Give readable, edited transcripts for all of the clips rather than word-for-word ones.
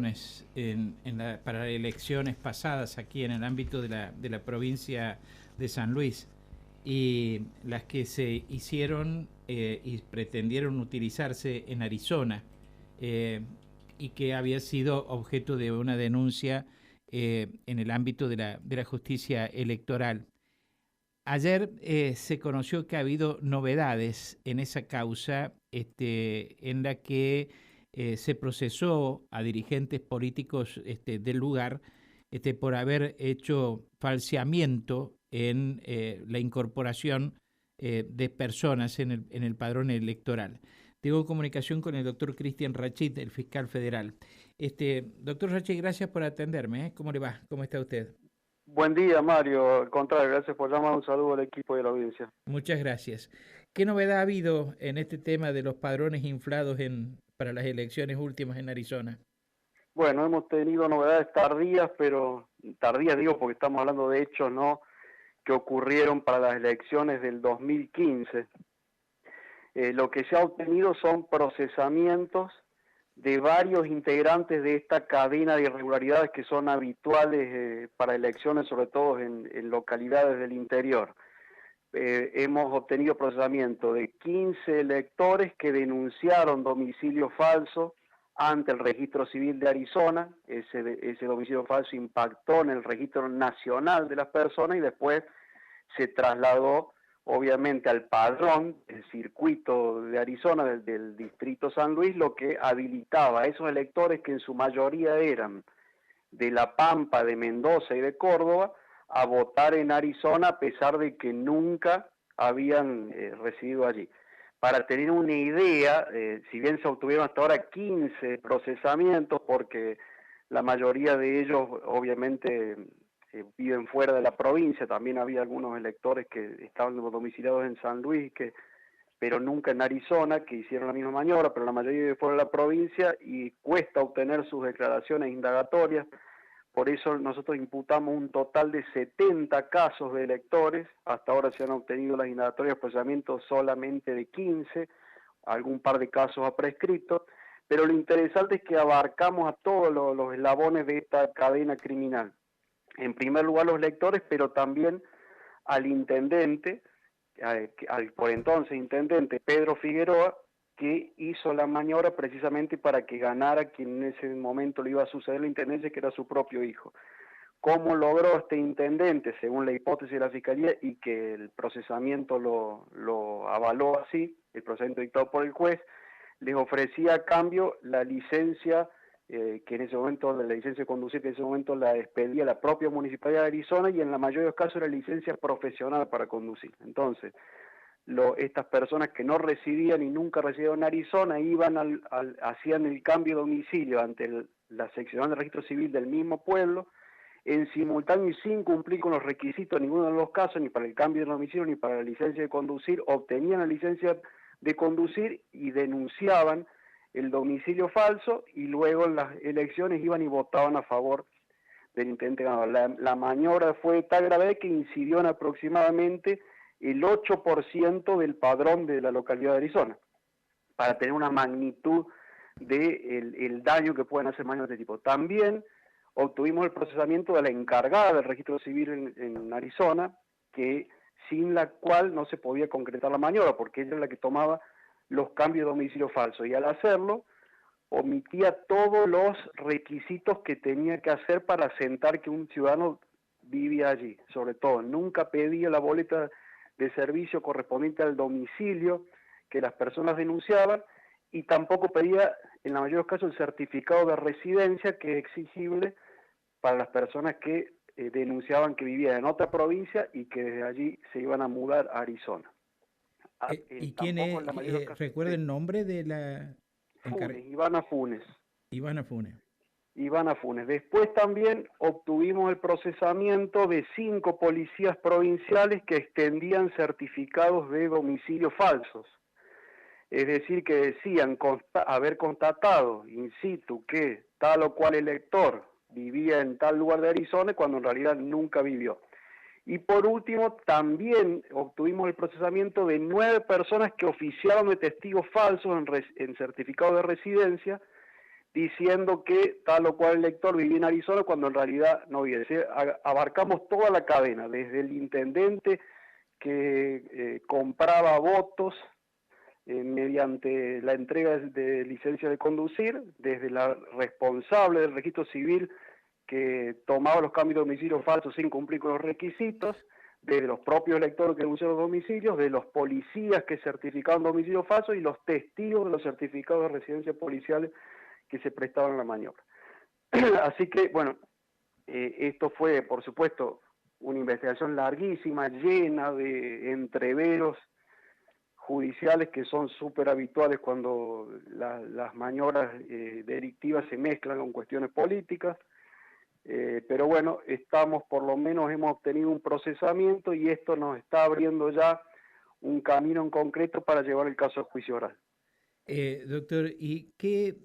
elecciones para elecciones pasadas aquí en el ámbito de la provincia de San Luis, y las que se hicieron y pretendieron utilizarse en Arizona, y que había sido objeto de una denuncia en el ámbito de la justicia electoral. Ayer se conoció que ha habido novedades en esa causa, en la que se procesó a dirigentes políticos del lugar por haber hecho falseamiento en la incorporación de personas en el padrón electoral. Tengo comunicación con el doctor Cristian Rachid, el fiscal federal. Doctor Rachid, gracias por atenderme. ¿Cómo le va? ¿Cómo está usted? Buen día, Mario. Al contrario, gracias por llamar. Un saludo al equipo de la audiencia. Muchas gracias. ¿Qué novedad ha habido en este tema de los padrones inflados para las elecciones últimas en Arizona? Bueno, hemos tenido novedades tardías, pero tardías digo porque estamos hablando de hechos, ¿no?, que ocurrieron para las elecciones del 2015. Lo que se ha obtenido son procesamientos de varios integrantes de esta cadena de irregularidades que son habituales para elecciones, sobre todo en localidades del interior. Hemos obtenido procesamiento de 15 electores que denunciaron domicilio falso ante el registro civil de Arizona. Ese domicilio falso impactó en el registro nacional de las personas y después se trasladó obviamente al padrón, el circuito de Arizona del distrito San Luis, lo que habilitaba a esos electores, que en su mayoría eran de La Pampa, de Mendoza y de Córdoba, a votar en Arizona a pesar de que nunca habían residido allí. Para tener una idea, si bien se obtuvieron hasta ahora 15 procesamientos, porque la mayoría de ellos obviamente viven fuera de la provincia, también había algunos electores que estaban domiciliados en San Luis, pero nunca en Arizona, que hicieron la misma maniobra, pero la mayoría de fuera de la provincia, y cuesta obtener sus declaraciones indagatorias. Por eso nosotros imputamos un total de 70 casos de electores. Hasta ahora se han obtenido las indagatorias de procesamiento solamente de 15, algún par de casos ha prescrito, pero lo interesante es que abarcamos a todos los eslabones de esta cadena criminal. En primer lugar los electores, pero también al intendente, al por entonces intendente Pedro Figueroa, que hizo la maniobra precisamente para que ganara quien en ese momento le iba a suceder la intendencia, que era su propio hijo. ¿Cómo logró este intendente, según la hipótesis de la Fiscalía, y que el procesamiento lo avaló así, el procedimiento dictado por el juez? Les ofrecía a cambio la licencia, que en ese momento, la licencia de conducir, que en ese momento la expedía la propia Municipalidad de Arizona, y en la mayoría de los casos era licencia profesional para conducir. Entonces, estas personas que no residían y nunca residieron en Arizona iban hacían el cambio de domicilio ante la seccional de registro civil del mismo pueblo, en simultáneo y sin cumplir con los requisitos en ninguno de los casos, ni para el cambio de domicilio ni para la licencia de conducir, obtenían la licencia de conducir y denunciaban el domicilio falso, y luego en las elecciones iban y votaban a favor del intendente ganador. La maniobra fue de tal gravedad que incidió en aproximadamente el 8% del padrón de la localidad de Arizona, para tener una magnitud el daño que pueden hacer maniobras de este tipo. También obtuvimos el procesamiento de la encargada del registro civil en Arizona, que sin la cual no se podía concretar la maniobra, porque ella era la que tomaba los cambios de domicilio falso, y al hacerlo omitía todos los requisitos que tenía que hacer para asentar que un ciudadano vivía allí. Sobre todo, nunca pedía la boleta de servicio correspondiente al domicilio que las personas denunciaban, y tampoco pedía, en la mayoría de los casos, el certificado de residencia, que es exigible para las personas que denunciaban que vivían en otra provincia y que desde allí se iban a mudar a Arizona. ¿Y quién es? ¿Recuerda el nombre de la Funes, Ivana Funes. Ivana Funes. Ivana Funes. Después también obtuvimos el procesamiento de 5 policías provinciales que extendían certificados de domicilio falsos. Es decir, que decían haber constatado in situ que tal o cual elector vivía en tal lugar de Arizona, cuando en realidad nunca vivió. Y por último, también obtuvimos el procesamiento de 9 personas que oficiaron de testigos falsos en certificado de residencia, diciendo que tal o cual elector vivía en Arizona cuando en realidad no vivía. Es decir, abarcamos toda la cadena, desde el intendente que compraba votos mediante la entrega de licencia de conducir, desde la responsable del registro civil que tomaba los cambios de domicilio falsos sin cumplir con los requisitos, de los propios electores que denunciaron los domicilios, de los policías que certificaban domicilios falsos y los testigos de los certificados de residencia policiales que se prestaban a la maniobra. Así que, bueno, esto fue, por supuesto, una investigación larguísima, llena de entreveros judiciales que son súper habituales cuando las maniobras delictivas se mezclan con cuestiones políticas. Pero bueno, por lo menos hemos obtenido un procesamiento y esto nos está abriendo ya un camino en concreto para llevar el caso a juicio oral. Doctor, ¿y qué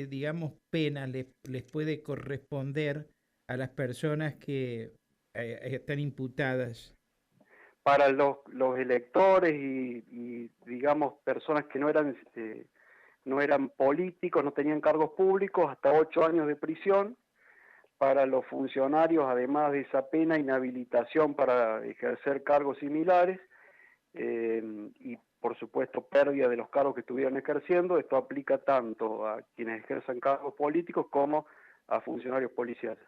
digamos, pena les puede corresponder a las personas que están imputadas? Para los electores y digamos personas que no eran políticos, no tenían cargos públicos, hasta 8 años de prisión. Para los funcionarios, además de esa pena, inhabilitación para ejercer cargos similares y, por supuesto, pérdida de los cargos que estuvieran ejerciendo. Esto aplica tanto a quienes ejerzan cargos políticos como a funcionarios policiales.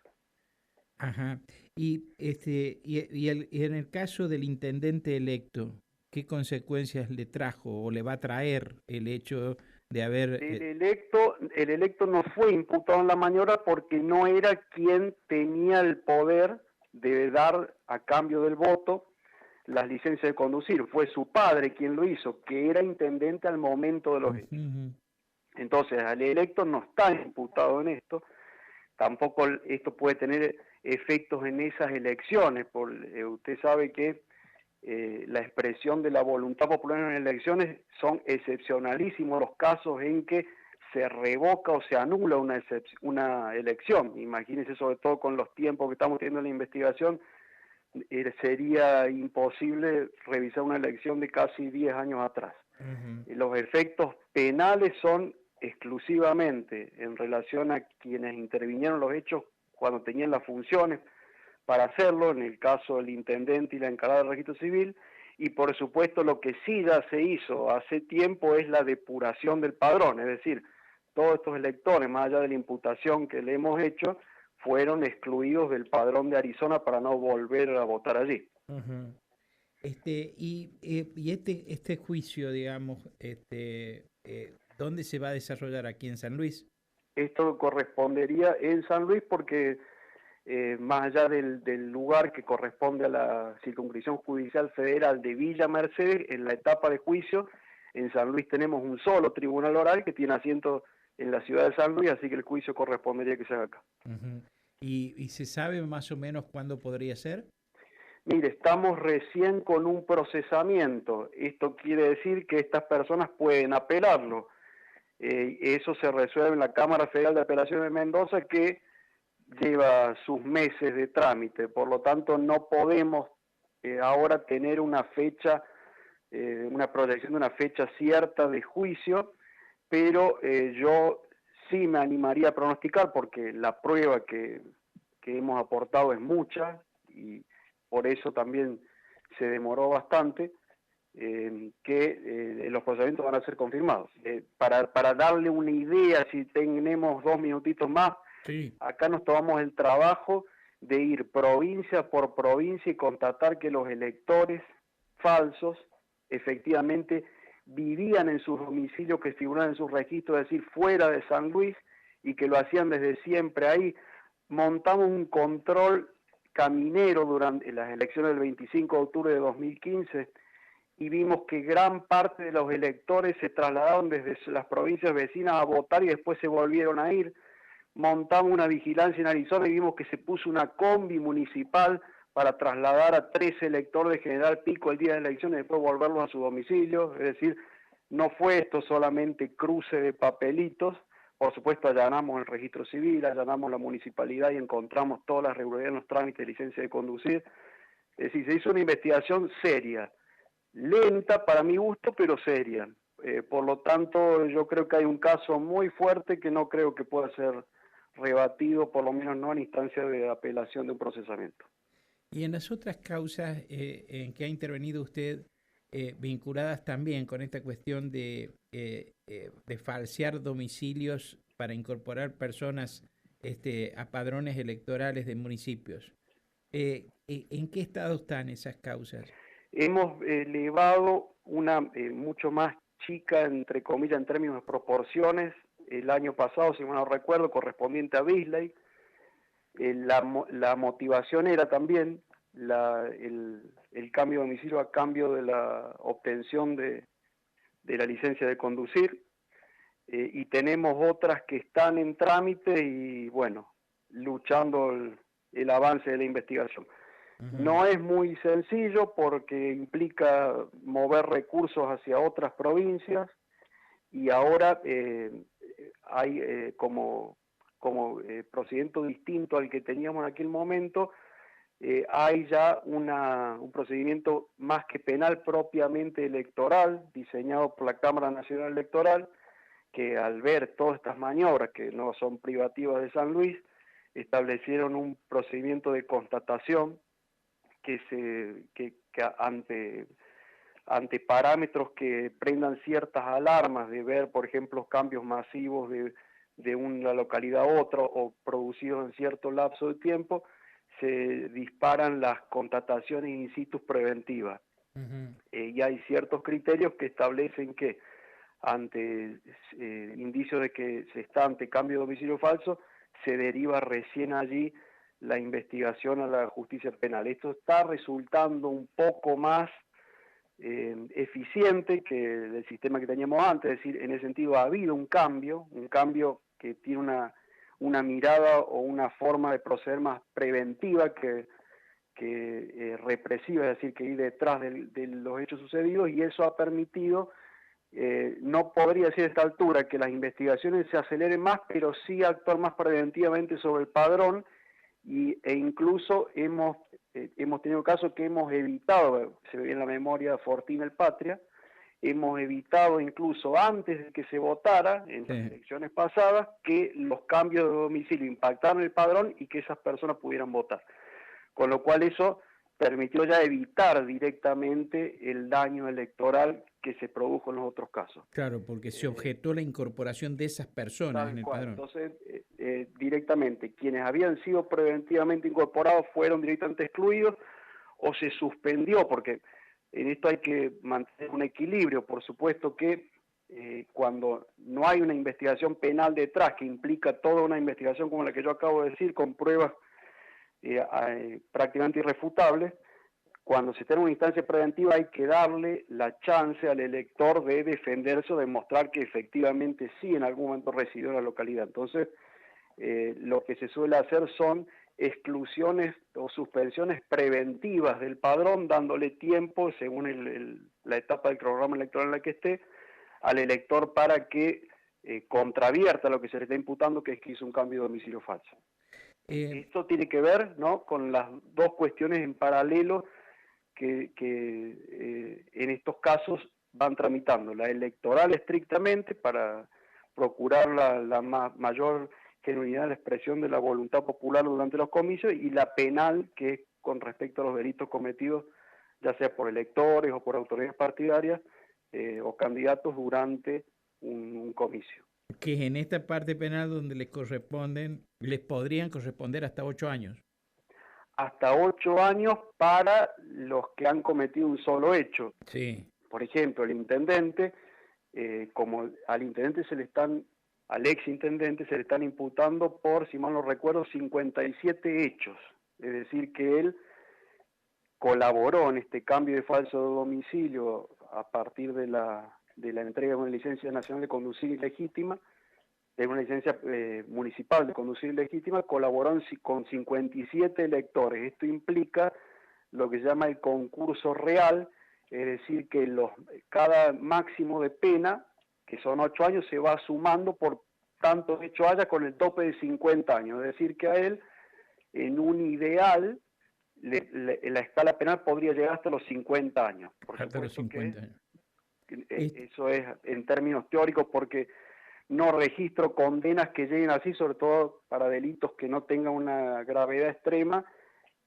Ajá. Y en el caso del intendente electo, ¿qué consecuencias le trajo o le va a traer el hecho de haber... El electo no fue imputado en la maniobra porque no era quien tenía el poder de dar a cambio del voto las licencias de conducir. Fue su padre quien lo hizo, que era intendente al momento de los hechos. Entonces, al electo no está imputado en esto. Tampoco esto puede tener efectos en esas elecciones. Usted sabe que la expresión de la voluntad popular en elecciones son excepcionalísimos los casos en que se revoca o se anula una elección. Imagínense, sobre todo con los tiempos que estamos teniendo en la investigación, sería imposible revisar una elección de casi 10 años atrás. Los efectos penales son exclusivamente en relación a quienes intervinieron los hechos cuando tenían las funciones para hacerlo, en el caso del intendente y la encargada del registro civil, y por supuesto lo que sí ya se hizo hace tiempo es la depuración del padrón, es decir, todos estos electores, más allá de la imputación que le hemos hecho, fueron excluidos del padrón de Arizona para no volver a votar allí. Este juicio, digamos, ¿dónde se va a desarrollar? ¿Aquí en San Luis? Esto correspondería en San Luis porque más allá del lugar que corresponde a la circunscripción judicial federal de Villa Mercedes, en la etapa de juicio, en San Luis tenemos un solo tribunal oral que tiene asiento en la ciudad de San Luis, así que el juicio correspondería que se haga acá. ¿Y se sabe más o menos cuándo podría ser? Mire, estamos recién con un procesamiento. Esto quiere decir que estas personas pueden apelarlo. Eso se resuelve en la Cámara Federal de Apelaciones de Mendoza, que lleva sus meses de trámite. Por lo tanto, no podemos ahora tener una fecha, una proyección de una fecha cierta de juicio, pero yo sí me animaría a pronosticar, porque la prueba que hemos aportado es mucha y por eso también se demoró bastante, que los procedimientos van a ser confirmados. Para darle una idea, si tenemos 2 minutitos más, sí. Acá nos tomamos el trabajo de ir provincia por provincia y constatar que los electores falsos efectivamente vivían en sus domicilios que figuraban en sus registros, es decir, fuera de San Luis, y que lo hacían desde siempre ahí. Montamos un control caminero durante las elecciones del 25 de octubre de 2015 y vimos que gran parte de los electores se trasladaron desde las provincias vecinas a votar y después se volvieron a ir. Montamos una vigilancia en Arizona y vimos que se puso una combi municipal para trasladar a 13 electores de General Pico el día de la elección y después volverlos a su domicilio. Es decir, no fue esto solamente cruce de papelitos. Por supuesto, allanamos el registro civil, allanamos la municipalidad y encontramos todas las regularidades en los trámites de licencia de conducir. Es decir, se hizo una investigación seria, lenta para mi gusto, pero seria. Por lo tanto, yo creo que hay un caso muy fuerte que no creo que pueda ser rebatido, por lo menos no en instancia de apelación de un procesamiento. Y en las otras causas en que ha intervenido usted, vinculadas también con esta cuestión de falsear domicilios para incorporar personas a padrones electorales de municipios, ¿en qué estado están esas causas? Hemos elevado una mucho más chica, entre comillas, en términos de proporciones, el año pasado, si mal no recuerdo, correspondiente a Beasley. La motivación era también el cambio de domicilio a cambio de la obtención de la licencia de conducir, y tenemos otras que están en trámite y, bueno, luchando el avance de la investigación. No es muy sencillo porque implica mover recursos hacia otras provincias, y ahora hay como procedimiento distinto al que teníamos en aquel momento. Hay ya un procedimiento más que penal, propiamente electoral, diseñado por la Cámara Nacional Electoral, que al ver todas estas maniobras, que no son privativas de San Luis, establecieron un procedimiento de constatación que ante parámetros que prendan ciertas alarmas de ver, por ejemplo, cambios masivos de una localidad a otra o producidos en cierto lapso de tiempo, se disparan las constataciones in situ preventivas. Y hay ciertos criterios que establecen que ante indicios de que se está ante cambio de domicilio falso, se deriva recién allí la investigación a la justicia penal. Esto está resultando un poco más eficiente que el sistema que teníamos antes, es decir, en ese sentido ha habido un cambio que tiene una mirada o una forma de proceder más preventiva que represiva, es decir, que ir detrás de los hechos sucedidos, y eso ha permitido, no podría decir a esta altura que las investigaciones se aceleren más, pero sí actuar más preventivamente sobre el padrón, e incluso hemos tenido casos que hemos evitado, se ve en la memoria Fortín el Patria, hemos evitado incluso antes de que se votara en las elecciones pasadas que los cambios de domicilio impactaran el padrón y que esas personas pudieran votar. Con lo cual eso permitió ya evitar directamente el daño electoral que se produjo en los otros casos. Claro, porque se objetó la incorporación de esas personas en el padrón. Entonces, directamente, quienes habían sido preventivamente incorporados fueron directamente excluidos o se suspendió, porque en esto hay que mantener un equilibrio. Por supuesto que cuando no hay una investigación penal detrás, que implica toda una investigación como la que yo acabo de decir, con pruebas prácticamente irrefutables, cuando se está en una instancia preventiva hay que darle la chance al elector de defenderse o demostrar que efectivamente sí en algún momento residió en la localidad. Entonces, lo que se suele hacer son exclusiones o suspensiones preventivas del padrón, dándole tiempo, según la etapa del programa electoral en la que esté, al elector para que contravierta lo que se le está imputando, que es que hizo un cambio de domicilio falso. Esto tiene que ver, ¿no?, con las dos cuestiones en paralelo que en estos casos van tramitando: la electoral estrictamente para procurar la mayor genuinidad de la expresión de la voluntad popular durante los comicios, y la penal, que es con respecto a los delitos cometidos ya sea por electores o por autoridades partidarias o candidatos durante un comicio. Que es en esta parte penal donde les podrían corresponder hasta 8 años. Hasta 8 años para los que han cometido un solo hecho. Sí. Por ejemplo, el intendente, como al ex intendente se le están imputando por, si mal no recuerdo, 57 hechos. Es decir, que él colaboró en este cambio de falso domicilio a partir de la entrega de una licencia nacional de conducir ilegítima, de una licencia municipal de conducir ilegítima, colaboró con 57 electores. Esto implica lo que se llama el concurso real, es decir, que cada máximo de pena, que son 8 años, se va sumando por tantos hechos haya, con el tope de 50 años. Es decir, que a él, en un ideal, la escala penal podría llegar hasta los 50 años. Hasta los 50 años. Eso es en términos teóricos, porque no registro condenas que lleguen así, sobre todo para delitos que no tengan una gravedad extrema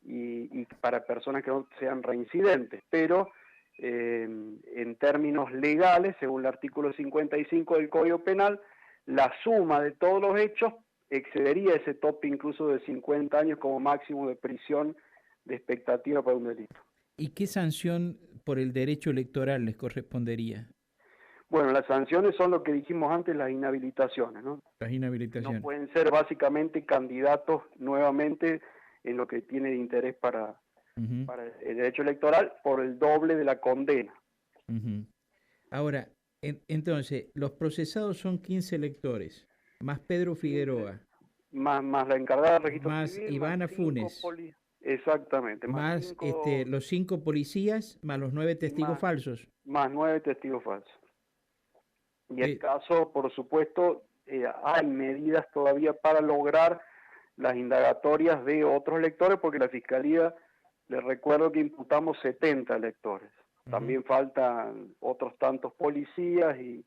y para personas que no sean reincidentes. Pero en términos legales, según el artículo 55 del Código Penal, la suma de todos los hechos excedería ese tope incluso de 50 años como máximo de prisión de expectativa para un delito. ¿Y qué sanción por el derecho electoral les correspondería? Bueno, las sanciones son lo que dijimos antes, las inhabilitaciones, ¿no? Las No inhabilitaciones. pueden ser básicamente candidatos nuevamente en lo que tiene de interés para el derecho electoral por el doble de la condena. Ahora, entonces, los procesados son 15 electores, más Pedro Figueroa, Más la encargada del registro más civil, Ivana más 5 Funes, exactamente, más los 5 policías, más los 9 testigos falsos. Más 9 testigos falsos. Y el caso, por supuesto, hay medidas todavía para lograr las indagatorias de otros electores, porque la Fiscalía, les recuerdo que imputamos 70 electores. También faltan otros tantos policías y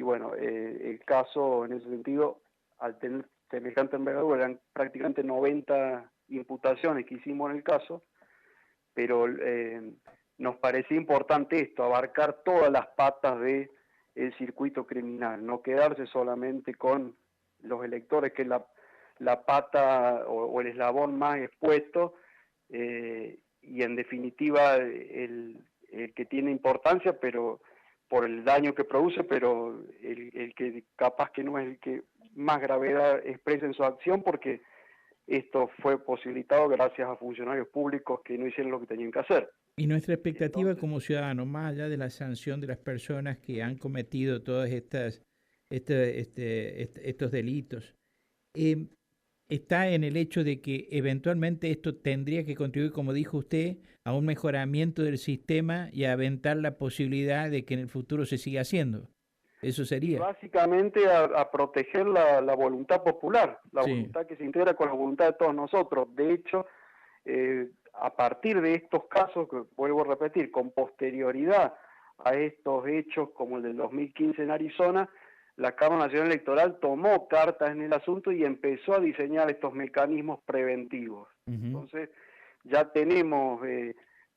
bueno, el caso en ese sentido, al tener semejante envergadura, eran prácticamente 90 imputaciones que hicimos en el caso, pero nos parecía importante esto, abarcar todas las patas de el circuito criminal, no quedarse solamente con los electores, que es la pata o el eslabón más expuesto, y en definitiva el que tiene importancia, pero por el daño que produce, pero el que capaz que no es el que más gravedad expresa en su acción, porque esto fue posibilitado gracias a funcionarios públicos que no hicieron lo que tenían que hacer. Y nuestra expectativa como ciudadanos, más allá de la sanción de las personas que han cometido todos estos delitos, está en el hecho de que eventualmente esto tendría que contribuir, como dijo usted, a un mejoramiento del sistema y a aventar la posibilidad de que en el futuro se siga haciendo. Eso sería. Y básicamente a proteger la voluntad popular, la voluntad que se integra con la voluntad de todos nosotros. De hecho, a partir de estos casos, que vuelvo a repetir, con posterioridad a estos hechos como el del 2015 en Arizona, la Cámara Nacional Electoral tomó cartas en el asunto y empezó a diseñar estos mecanismos preventivos. Entonces, ya tenemos,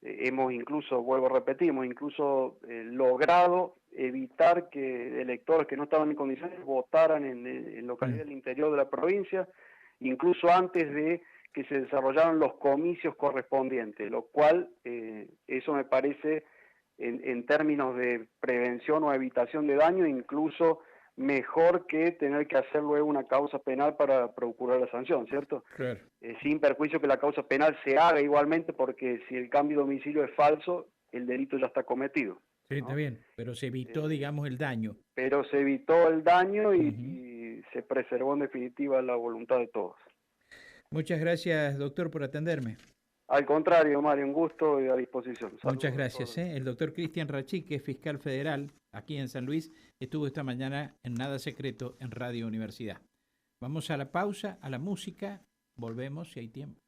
hemos incluso, vuelvo a repetir, hemos incluso logrado evitar que electores que no estaban en condiciones votaran en localidades del interior de la provincia, incluso antes de que se desarrollaron los comicios correspondientes, lo cual eso me parece en términos de prevención o evitación de daño incluso mejor que tener que hacer luego una causa penal para procurar la sanción, ¿cierto? Claro. Sin perjuicio que la causa penal se haga igualmente, porque si el cambio de domicilio es falso, el delito ya está cometido. Sí, ¿no? Está bien, pero se evitó, digamos, el daño. Pero se evitó el daño y se preservó en definitiva la voluntad de todos. Muchas gracias, doctor, por atenderme. Al contrario, Mario, un gusto y a disposición. Saludos. Muchas gracias. El doctor Cristian Rachí, que es fiscal federal aquí en San Luis, estuvo esta mañana en Nada Secreto en Radio Universidad. Vamos a la pausa, a la música, volvemos si hay tiempo.